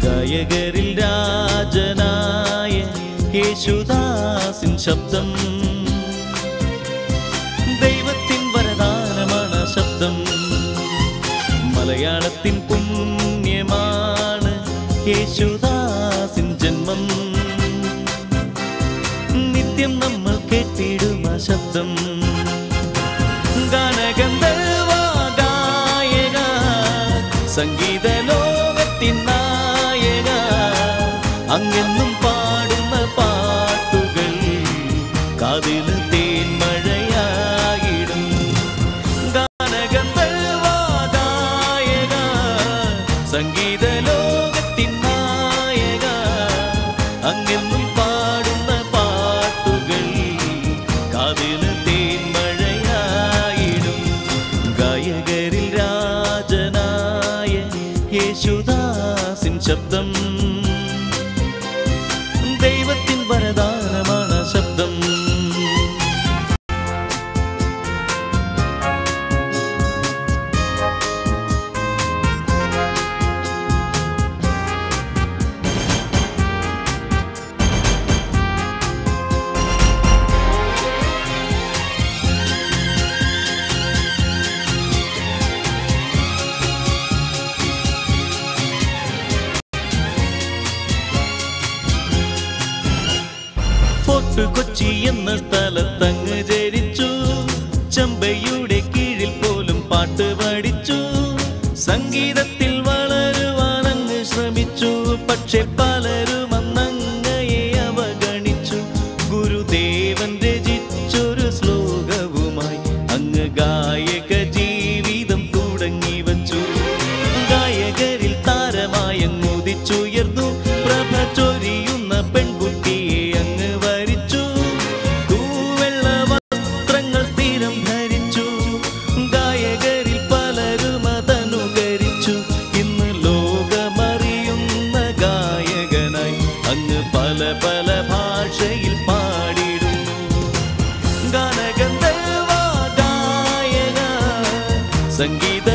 ഗായകരിൽ രാജനായ യേശുദാസിൻ ശബ്ദം, ദൈവത്തിൻ വരദാനമാണ് ശബ്ദം. മലയാളത്തിൻ പുണ്യമാണ് യേശുദാസിൻ ജന്മം. നിത്യം നമ്മൾ കേട്ടിടും ആ ശബ്ദം. ഗാനഗന്ധർവ ഗായക, സംഗീത ലോകത്തിൻ നായക, അങ്ങെന്നും പാടുന്ന പാട്ടുകൾ കാതില് തേൻമഴയായിടും. ഗാനഗന്ധർവ ഗായക, സംഗീത ലോകത്തിൻ നായക, അങ്ങെന്നും പാടുന്ന പാട്ടുകൾ കാതില് തേൻമഴയായിടും. ഗായകരിൽ രാജനായ യേശുദാസിൻ ശബ്ദം, ദൈവത്തിൻ വരദാനമാണ് ശബ്ദം. ഫോർട്ട് കൊച്ചി എന്ന സ്ഥലത്തങ്ങ് ജനിച്ചു. ചമ്പയുടെ കീഴിൽ പോലും പാട്ട് പഠിച്ചു. സംഗീതത്തിൽ വളരുവാനങ്ങ് ശ്രമിച്ചു. പക്ഷെ പലരും അന്നങ്ങയെ അവഗണിച്ചു. ഗുരുദേവൻ രചിച്ചൊരു ശ്ലോകവുമായി അങ്ങ് ഗായക ജീവിതം തുടങ്ങി വച്ചു. ഗായകരിൽ താരമായങ്ങുദിച്ചുയർന്നു. പ്രഭ ചൊരിയുന്ന പെൺകുട്ടിയെ അങ്ങ് വരിച്ചു. തൂവെള്ള വസ്ത്രങ്ങൾ സ്ഥിരം ധരിച്ചു. ഗായകരിൽ പലരും അതനുകരിച്ചു. ഇന്ന് ലോകമറിയുന്ന ഗായകനായി അങ്ങ് പല പല ഭാഷയിൽ പാടിടുന്നു. ഗാനഗന്ധർവ ഗായക, സംഗീത